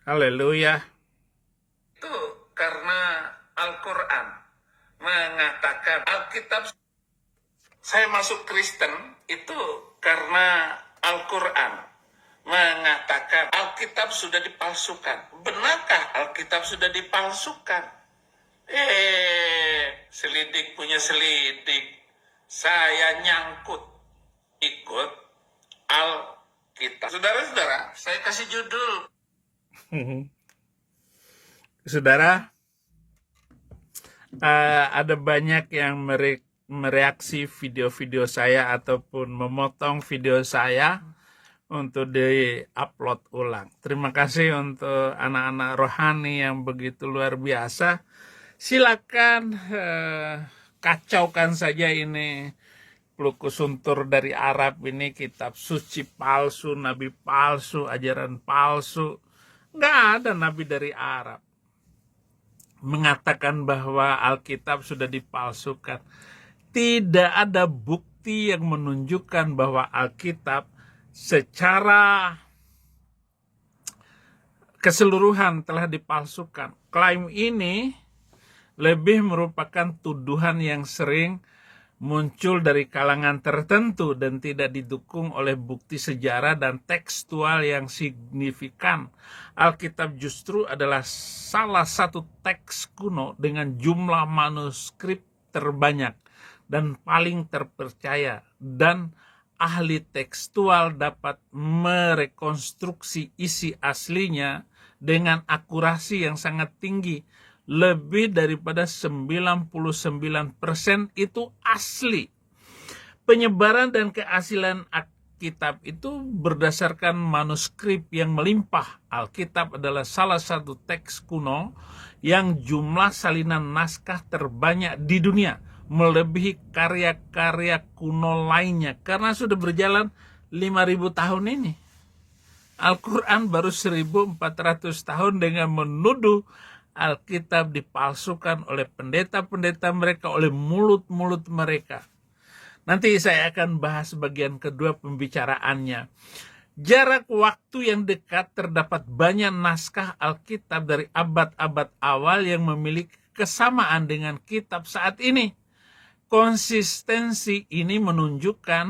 Haleluya. Itu karena Al-Quran mengatakan Alkitab. Saya masuk Kristen itu karena Al-Quran mengatakan Alkitab sudah dipalsukan. Benarkah Alkitab sudah dipalsukan? Selidik punya selidik. Saya nyangkut ikut Alkitab. Saudara-saudara, saya kasih judul. Saudara, ada banyak yang mereaksi video-video saya ataupun memotong video saya untuk di-upload ulang. Terima kasih untuk anak-anak rohani yang begitu luar biasa. Silakan kacaukan saja ini Plukusuntur dari Arab ini, kitab suci palsu, nabi palsu, ajaran palsu. Nggak ada nabi dari Arab mengatakan bahwa Alkitab sudah dipalsukan. Tidak ada bukti yang menunjukkan bahwa Alkitab secara keseluruhan telah dipalsukan. Klaim ini lebih merupakan tuduhan yang sering muncul dari kalangan tertentu dan tidak didukung oleh bukti sejarah dan tekstual yang signifikan. Alkitab justru adalah salah satu teks kuno dengan jumlah manuskrip terbanyak dan paling terpercaya, dan ahli tekstual dapat merekonstruksi isi aslinya dengan akurasi yang sangat tinggi. Lebih daripada 99% itu asli. Penyebaran dan keaslian Alkitab itu berdasarkan manuskrip yang melimpah. Alkitab adalah salah satu teks kuno yang jumlah salinan naskah terbanyak di dunia, melebihi karya-karya kuno lainnya, karena sudah berjalan 5.000 tahun ini. Al-Quran baru 1.400 tahun dengan menuduh Alkitab dipalsukan oleh pendeta-pendeta mereka, oleh mulut-mulut mereka. Nanti saya akan bahas bagian kedua pembicaraannya. Jarak waktu yang dekat, terdapat banyak naskah Alkitab dari abad-abad awal yang memiliki kesamaan dengan kitab saat ini. Konsistensi ini menunjukkan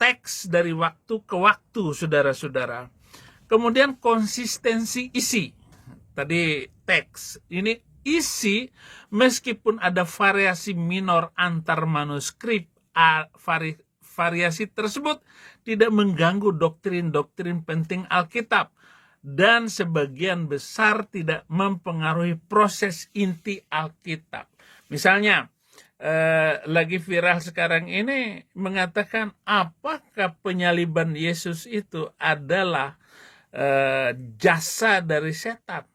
teks dari waktu ke waktu, saudara-saudara. Kemudian konsistensi isi. Tadi teks, ini isi meskipun ada variasi minor antar manuskrip, variasi tersebut tidak mengganggu doktrin-doktrin penting Alkitab dan sebagian besar tidak mempengaruhi proses inti Alkitab. Misalnya, lagi viral sekarang ini mengatakan apakah penyaliban Yesus itu adalah jasa dari setan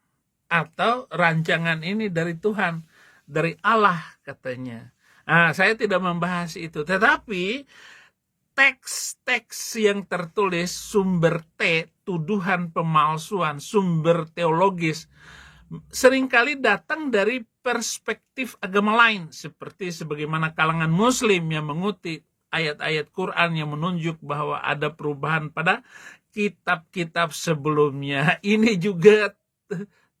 atau rancangan ini dari Tuhan, dari Allah katanya. Saya tidak membahas itu, tetapi teks-teks yang tertulis sumber tuduhan pemalsuan, sumber teologis, seringkali datang dari perspektif agama lain, seperti sebagaimana kalangan muslim yang mengutip ayat-ayat Quran yang menunjuk bahwa ada perubahan pada kitab-kitab sebelumnya. Ini juga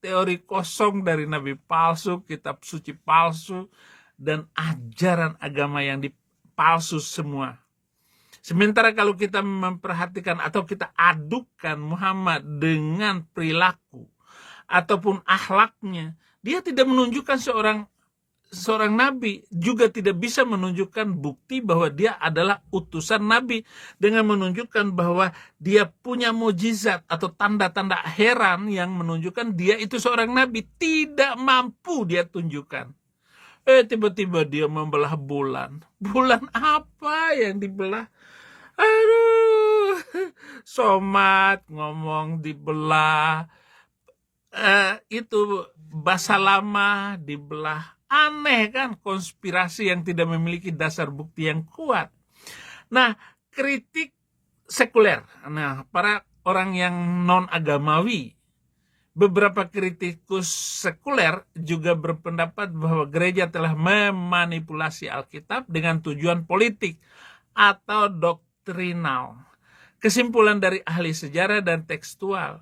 teori kosong dari nabi palsu, kitab suci palsu, dan ajaran agama yang dipalsu semua. Sementara kalau kita memperhatikan atau kita adukan Muhammad dengan perilaku ataupun akhlaknya, dia tidak menunjukkan seorang nabi, juga tidak bisa menunjukkan bukti bahwa dia adalah utusan nabi dengan menunjukkan bahwa dia punya mukjizat atau tanda-tanda heran yang menunjukkan dia itu seorang nabi. Tidak mampu dia tunjukkan. Tiba-tiba dia membelah bulan. Bulan apa yang dibelah? Aduh, Somat ngomong dibelah. Itu bahasa lama dibelah. Aneh kan, konspirasi yang tidak memiliki dasar bukti yang kuat. Nah, kritik sekuler. Nah, para orang yang non-agamawi, beberapa kritikus sekuler juga berpendapat bahwa gereja telah memanipulasi Alkitab dengan tujuan politik atau doktrinal. Kesimpulan dari ahli sejarah dan tekstual,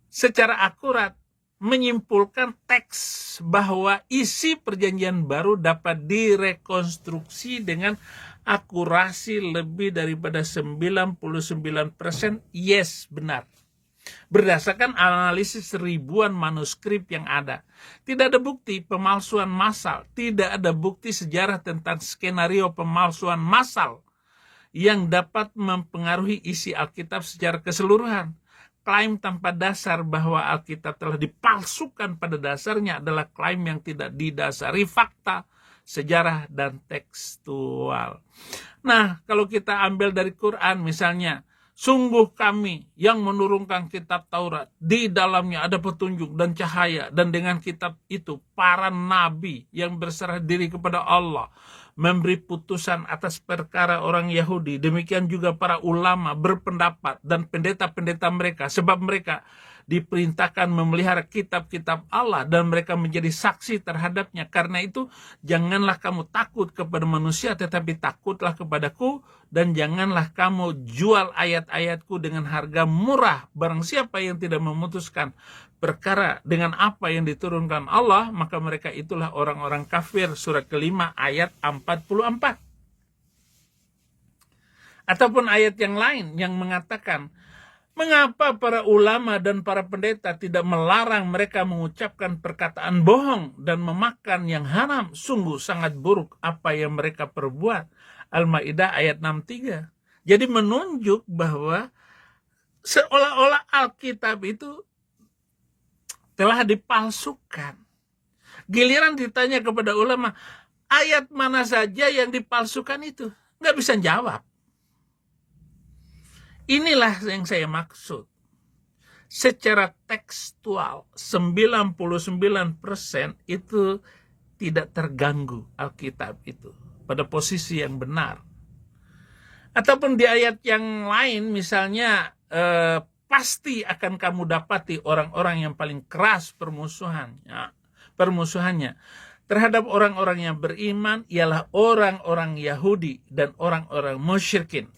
secara akurat menyimpulkan teks bahwa isi perjanjian baru dapat direkonstruksi dengan akurasi lebih daripada 99%. Yes, benar. Berdasarkan analisis ribuan manuskrip yang ada. Tidak ada bukti pemalsuan massal, tidak ada bukti sejarah tentang skenario pemalsuan massal yang dapat mempengaruhi isi Alkitab secara keseluruhan. Klaim tanpa dasar bahwa Alkitab telah dipalsukan pada dasarnya adalah klaim yang tidak didasari fakta, sejarah, dan tekstual. Nah, kalau kita ambil dari Quran misalnya, sungguh kami yang menurunkan kitab Taurat, di dalamnya ada petunjuk dan cahaya, dan dengan kitab itu para nabi yang berserah diri kepada Allah memberi putusan atas perkara orang Yahudi, demikian juga para ulama berpendapat dan pendeta-pendeta mereka, sebab mereka diperintahkan memelihara kitab-kitab Allah dan mereka menjadi saksi terhadapnya. Karena itu janganlah kamu takut kepada manusia, tetapi takutlah kepadaku, dan janganlah kamu jual ayat-ayatku dengan harga murah. Barang siapa yang tidak memutuskan perkara dengan apa yang diturunkan Allah, maka mereka itulah orang-orang kafir. Surat kelima ayat 44. Ataupun ayat yang lain yang mengatakan, mengapa para ulama dan para pendeta tidak melarang mereka mengucapkan perkataan bohong dan memakan yang haram? Sungguh sangat buruk apa yang mereka perbuat. Al-Maidah ayat 63. Jadi menunjuk bahwa seolah-olah Alkitab itu telah dipalsukan. Giliran ditanya kepada ulama, ayat mana saja yang dipalsukan itu? Nggak bisa jawab. Inilah yang saya maksud. Secara tekstual, 99% itu tidak terganggu Alkitab itu pada posisi yang benar. Ataupun di ayat yang lain misalnya, pasti akan kamu dapati orang-orang yang paling keras permusuhannya terhadap orang-orang yang beriman ialah orang-orang Yahudi dan orang-orang musyrikin.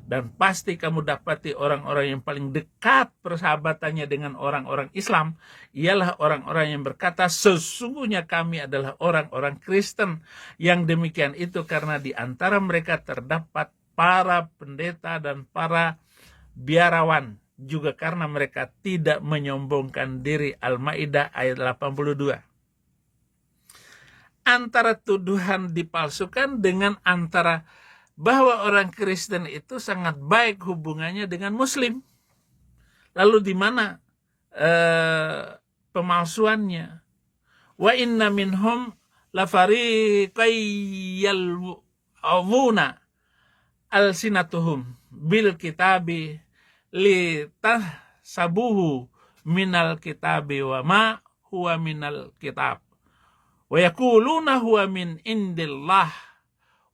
Dan pasti kamu dapati orang-orang yang paling dekat persahabatannya dengan orang-orang Islam ialah orang-orang yang berkata, sesungguhnya kami adalah orang-orang Kristen. Yang demikian itu karena di antara mereka terdapat para pendeta dan para biarawan, juga karena mereka tidak menyombongkan diri. Al-Maidah ayat 82. Antara tuduhan dipalsukan dengan antara bahwa orang Kristen itu sangat baik hubungannya dengan Muslim. Lalu di mana pemalsuannya? Wa inna minhum lafariqay yalwuna alsinatuhum bil kitabi litahsabuhu minal kitabi wa ma huwa minal kitab wa yakuluna huwa min indillah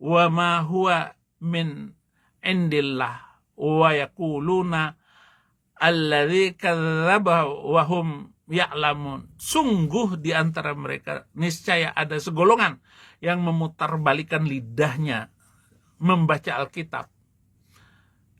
wa ma huwa min indillah wa yakuluna alladzi kadzdzaba wa hum ya'lamun. Sungguh di antara mereka niscaya ada segolongan yang memutarbalikan lidahnya membaca Alkitab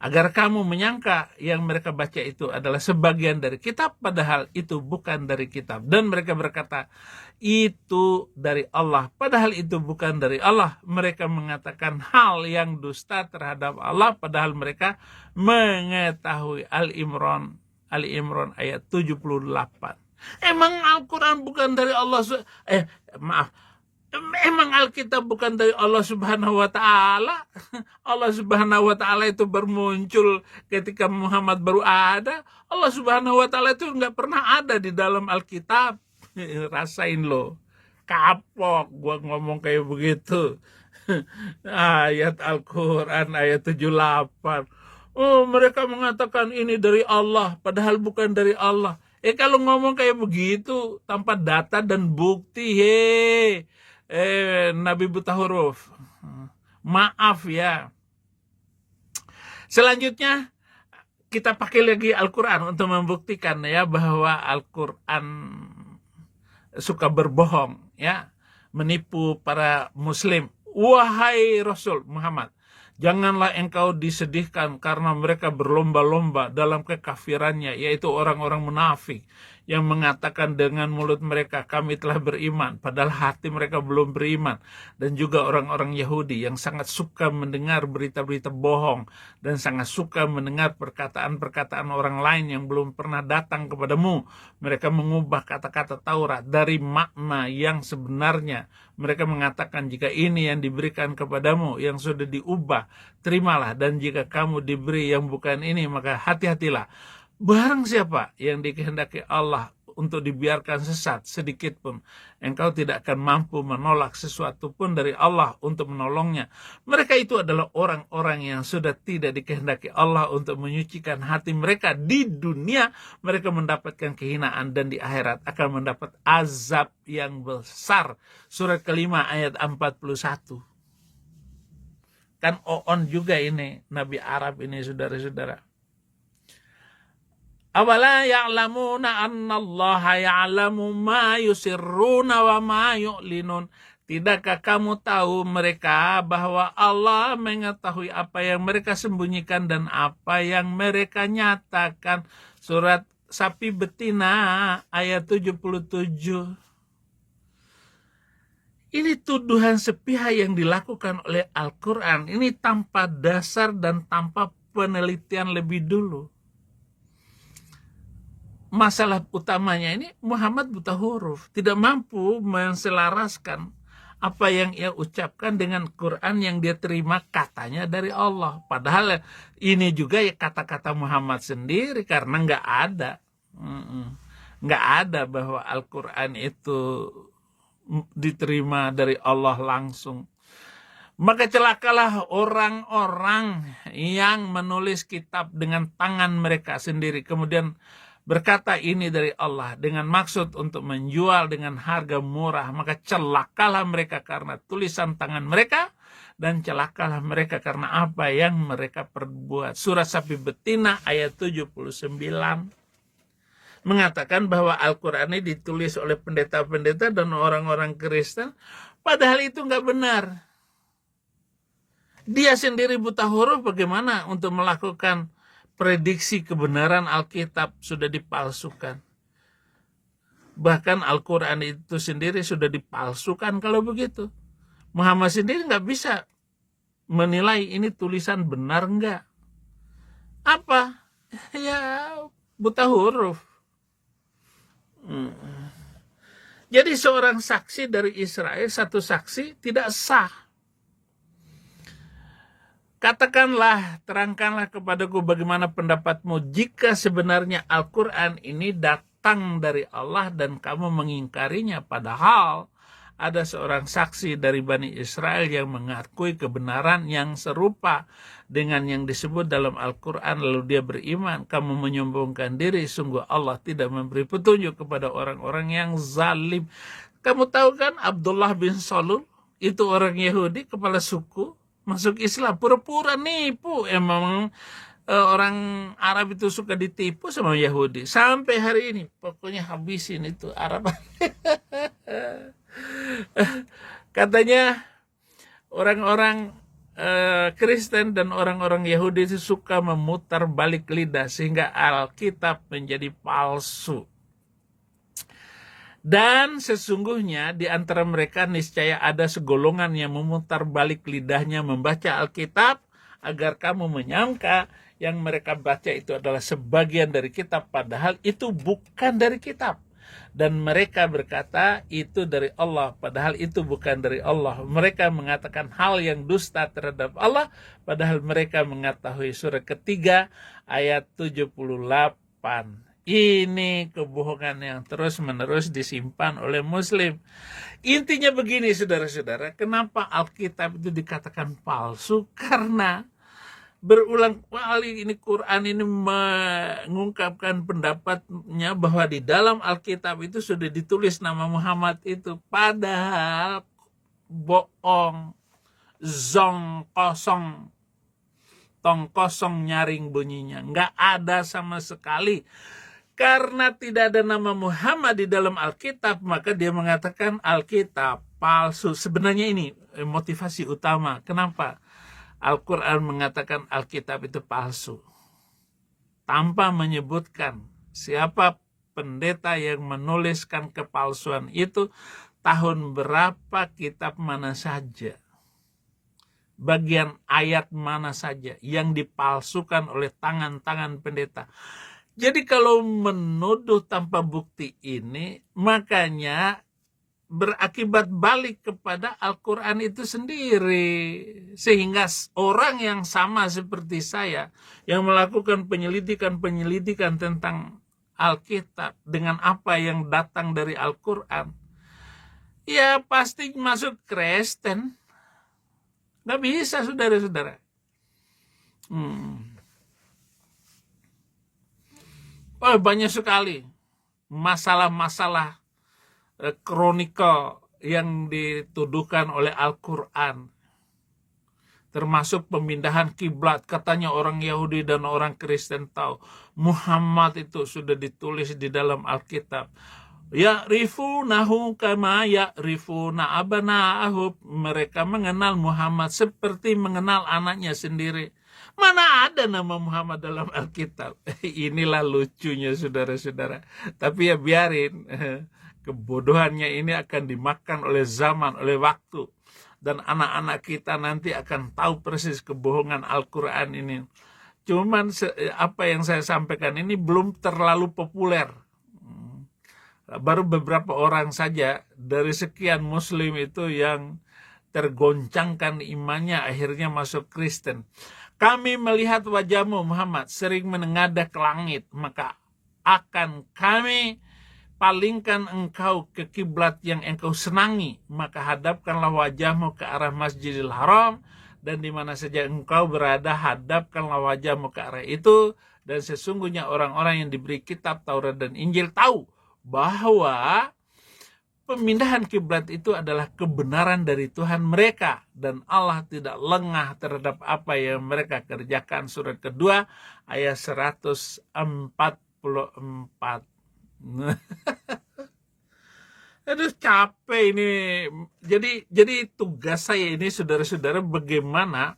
agar kamu menyangka yang mereka baca itu adalah sebagian dari kitab, padahal itu bukan dari kitab. Dan mereka berkata, itu dari Allah, padahal itu bukan dari Allah. Mereka mengatakan hal yang dusta terhadap Allah, padahal mereka mengetahui. Ali-Imran ayat 78. Emang Al-Quran bukan dari Allah? Emang Alkitab bukan dari Allah Subhanahu wa Ta'ala? Allah Subhanahu wa Ta'ala itu bermuncul ketika Muhammad baru ada. Allah Subhanahu wa Ta'ala itu nggak pernah ada di dalam Alkitab. Rasain lo, kapok gua ngomong kayak begitu. Ayat Al-Quran ayat 78. Oh, mereka mengatakan ini dari Allah, padahal bukan dari Allah. Kalau ngomong kayak begitu tanpa data dan bukti, Nabi buta huruf, maaf ya. Selanjutnya kita pakai lagi Al-Quran untuk membuktikan ya bahwa Al-Quran suka berbohong ya, menipu para muslim. Wahai Rasul Muhammad, Janganlah engkau disedihkan karena mereka berlomba-lomba dalam kekafirannya, yaitu orang-orang munafik yang mengatakan dengan mulut mereka, kami telah beriman, padahal hati mereka belum beriman. Dan juga orang-orang Yahudi yang sangat suka mendengar berita-berita bohong dan sangat suka mendengar perkataan-perkataan orang lain yang belum pernah datang kepadamu. Mereka mengubah kata-kata Taurat dari makna yang sebenarnya. Mereka mengatakan, jika ini yang diberikan kepadamu yang sudah diubah, terimalah, dan jika kamu diberi yang bukan ini, maka hati-hatilah. Barang siapa yang dikehendaki Allah untuk dibiarkan sesat sedikit pun, engkau tidak akan mampu menolak sesuatu pun dari Allah untuk menolongnya. Mereka itu adalah orang-orang yang sudah tidak dikehendaki Allah untuk menyucikan hati mereka. Di dunia mereka mendapatkan kehinaan, dan di akhirat akan mendapat azab yang besar. Surat kelima ayat 41. Kan on juga ini, Nabi Arab ini, saudara-saudara. Awala ya'lamuna annallaha ya'lamu ma yusirruna wa ma yu'linun. Tidakkah kamu tahu mereka bahwa Allah mengetahui apa yang mereka sembunyikan dan apa yang mereka nyatakan. Surat Sapi Betina ayat 77. Ini tuduhan sepihak yang dilakukan oleh Al-Quran. Ini tanpa dasar dan tanpa penelitian lebih dulu. Masalah utamanya ini, Muhammad buta huruf, tidak mampu menselaraskan apa yang ia ucapkan dengan Quran yang dia terima katanya dari Allah. Padahal ini juga ya kata-kata Muhammad sendiri, karena nggak ada bahwa Al-Quran itu diterima dari Allah langsung. Maka celakalah orang-orang yang menulis kitab dengan tangan mereka sendiri, kemudian berkata ini dari Allah dengan maksud untuk menjual dengan harga murah. Maka celakalah mereka karena tulisan tangan mereka, dan celakalah mereka karena apa yang mereka perbuat. Surat Sapi Betina ayat 79 mengatakan bahwa Al-Quran ini ditulis oleh pendeta-pendeta dan orang-orang Kristen, padahal itu nggak benar. Dia sendiri buta huruf, bagaimana untuk melakukan prediksi kebenaran Alkitab sudah dipalsukan. Bahkan Al-Quran itu sendiri sudah dipalsukan kalau begitu. Muhammad sendiri nggak bisa menilai ini tulisan benar nggak. Apa? Ya buta huruf. Jadi seorang saksi dari Israel, satu saksi tidak sah. Katakanlah, terangkanlah kepadaku bagaimana pendapatmu jika sebenarnya Al-Quran ini datang dari Allah dan kamu mengingkarinya, padahal ada seorang saksi dari Bani Israel yang mengakui kebenaran yang serupa dengan yang disebut dalam Al-Quran, lalu dia beriman. Kamu menyombongkan diri, sungguh Allah tidak memberi petunjuk kepada orang-orang yang zalim. Kamu tahu kan Abdullah bin Salul itu orang Yahudi, kepala suku, masuk Islam, pura-pura nipu. Emang orang Arab itu suka ditipu sama Yahudi. Sampai hari ini, pokoknya habisin itu Arab. Katanya orang-orang Kristen dan orang-orang Yahudi itu suka memutar balik lidah sehingga Alkitab menjadi palsu. Dan sesungguhnya di antara mereka niscaya ada segolongan yang memutar balik lidahnya membaca Alkitab agar kamu menyangka yang mereka baca itu adalah sebagian dari kitab, padahal itu bukan dari kitab. Dan mereka berkata itu dari Allah, padahal itu bukan dari Allah. Mereka mengatakan hal yang dusta terhadap Allah, padahal mereka mengetahui. Surah ketiga ayat 78. Ini kebohongan yang terus-menerus disimpan oleh Muslim. Intinya begini, saudara-saudara, kenapa Alkitab itu dikatakan palsu? Karena berulang kali ini Quran ini mengungkapkan pendapatnya bahwa di dalam Alkitab itu sudah ditulis nama Muhammad itu, padahal bohong, zong kosong, tong kosong nyaring bunyinya, nggak ada sama sekali. Karena tidak ada nama Muhammad di dalam Alkitab, maka dia mengatakan Alkitab palsu. Sebenarnya ini motivasi utama kenapa Al-Quran mengatakan Alkitab itu palsu, tanpa menyebutkan siapa pendeta yang menuliskan kepalsuan itu, tahun berapa, kitab mana saja, bagian ayat mana saja yang dipalsukan oleh tangan-tangan pendeta. Jadi kalau menuduh tanpa bukti ini, makanya berakibat balik kepada Al-Quran itu sendiri. Sehingga orang yang sama seperti saya, yang melakukan penyelidikan tentang Alkitab dengan apa yang datang dari Al-Quran, ya pasti masuk Kristen. Nggak bisa, saudara-saudara. Oh, banyak sekali masalah-masalah kronikal yang dituduhkan oleh Al-Quran, termasuk pemindahan kiblat. Katanya orang Yahudi dan orang Kristen tahu Muhammad itu sudah ditulis di dalam Alkitab. Ya'rifunahu kama ya'rifuna abana'ahum. Mereka mengenal Muhammad seperti mengenal anaknya sendiri. Mana ada nama Muhammad dalam Alkitab? Inilah lucunya, saudara-saudara. Tapi ya biarin, kebodohannya ini akan dimakan oleh zaman, oleh waktu. Dan anak-anak kita nanti akan tahu persis kebohongan Al-Quran ini. Cuman apa yang saya sampaikan ini belum terlalu populer. Baru beberapa orang saja dari sekian muslim itu yang tergoncangkan imannya, akhirnya masuk Kristen. Kami melihat wajahmu Muhammad sering menengadah ke langit, maka akan kami palingkan engkau ke kiblat yang engkau senangi, maka hadapkanlah wajahmu ke arah Masjidil Haram, dan di mana saja engkau berada hadapkanlah wajahmu ke arah itu. Dan sesungguhnya orang-orang yang diberi kitab Taurat dan Injil tahu bahwa pemindahan kiblat itu adalah kebenaran dari Tuhan mereka, dan Allah tidak lengah terhadap apa yang mereka kerjakan. Surat kedua ayat 144. Aduh, capek ini. Jadi tugas saya ini, saudara-saudara, bagaimana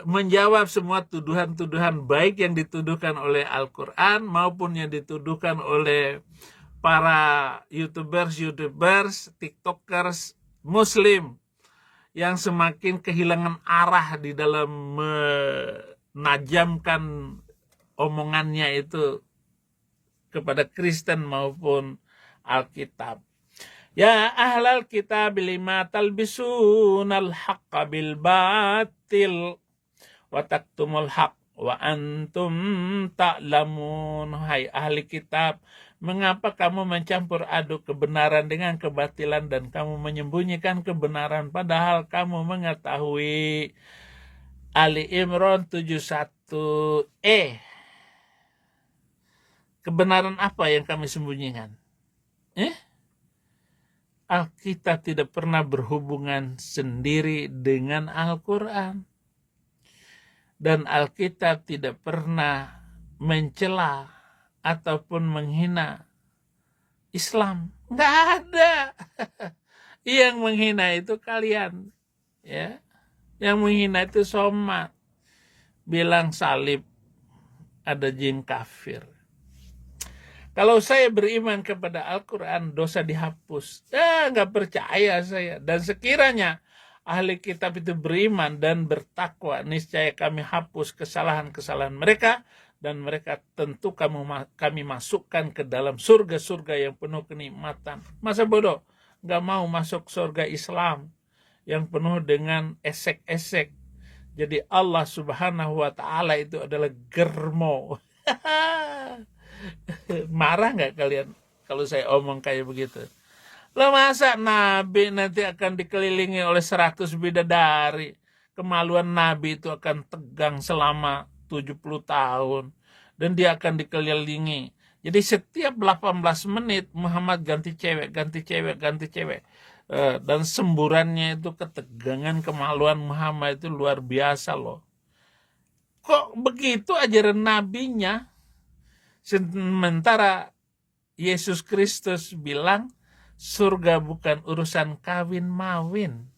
menjawab semua tuduhan-tuduhan baik yang dituduhkan oleh Al-Quran maupun yang dituduhkan oleh para YouTubers, TikTokers Muslim yang semakin kehilangan arah di dalam menajamkan omongannya itu kepada Kristen maupun Alkitab. Ya ahlal kitab lima talbisunal haqqa bil batil wa taktumul haq wa antum ta'lamun. Hai ahli kitab, mengapa kamu mencampur aduk kebenaran dengan kebatilan dan kamu menyembunyikan kebenaran padahal kamu mengetahui. Ali Imran 71. Kebenaran apa yang kami sembunyikan? Alkitab tidak pernah berhubungan sendiri dengan Al-Quran. Dan Alkitab tidak pernah mencela ataupun menghina Islam. Nggak ada. Yang menghina itu kalian. Ya. Yang menghina itu Somad. Bilang salib ada jin kafir. Kalau saya beriman kepada Al-Quran, dosa dihapus. Nggak percaya saya. Dan sekiranya ahli kitab itu beriman dan bertakwa, niscaya kami hapus kesalahan-kesalahan mereka, dan mereka tentu kami masukkan ke dalam surga-surga yang penuh kenikmatan. Masa bodoh? Nggak mau masuk surga Islam yang penuh dengan esek-esek. Jadi Allah Subhanahu wa Ta'ala itu adalah germo. Marah nggak kalian kalau saya omong kayak begitu? Lah masa Nabi nanti akan dikelilingi oleh 100 bidadari? Kemaluan Nabi itu akan tegang selama 70 tahun. Dan dia akan dikelilingi. Jadi setiap 18 menit Muhammad ganti cewek. Dan semburannya itu ketegangan kemaluan Muhammad itu luar biasa loh. Kok begitu ajaran nabinya? Sementara Yesus Kristus bilang surga bukan urusan kawin mawin.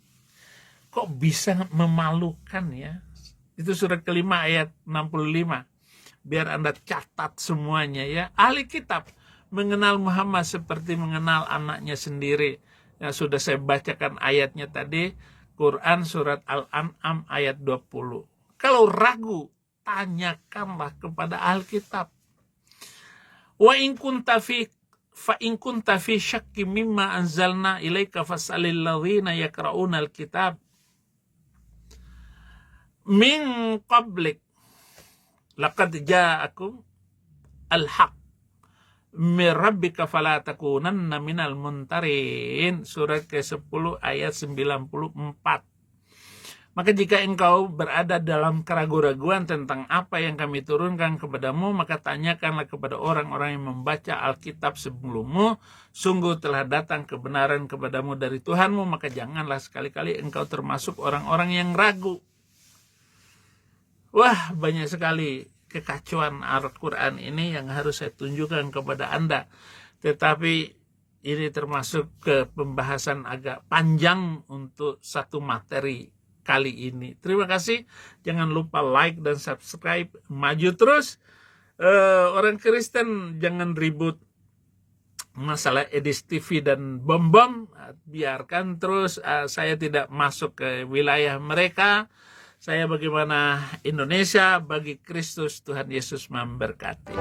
kok bisa memalukan ya. Itu surat kelima ayat 65. Biar Anda catat semuanya ya. Ahli kitab mengenal Muhammad seperti mengenal anaknya sendiri. Yang sudah saya bacakan ayatnya tadi, Quran surat Al-An'am ayat 20. Kalau ragu, tanyakanlah kepada ahli kitab. Wa in kunta fi syakki mimma anzalna ilaika fas'alil ladzina yaqra'una al-kitab min qablik laqad ja'akum al-haq min rabbika fala takunanna minal muntarin. Surat ke-10 ayat 94. Maka jika engkau berada dalam keraguan-raguan tentang apa yang kami turunkan kepadamu, maka tanyakanlah kepada orang-orang yang membaca Alkitab sebelummu. Sungguh telah datang kebenaran kepadamu dari Tuhanmu, maka janganlah sekali-kali engkau termasuk orang-orang yang ragu. Wah, banyak sekali kekacauan Al-Quran ini yang harus saya tunjukkan kepada Anda. Tetapi ini termasuk ke pembahasan agak panjang untuk satu materi kali ini. Terima kasih. Jangan lupa like dan subscribe. Maju terus. Orang Kristen jangan ribut masalah Edis TV dan bom-bom. Biarkan terus. Saya tidak masuk ke wilayah mereka. Saya bagaimana Indonesia, bagi Kristus, Tuhan Yesus memberkati.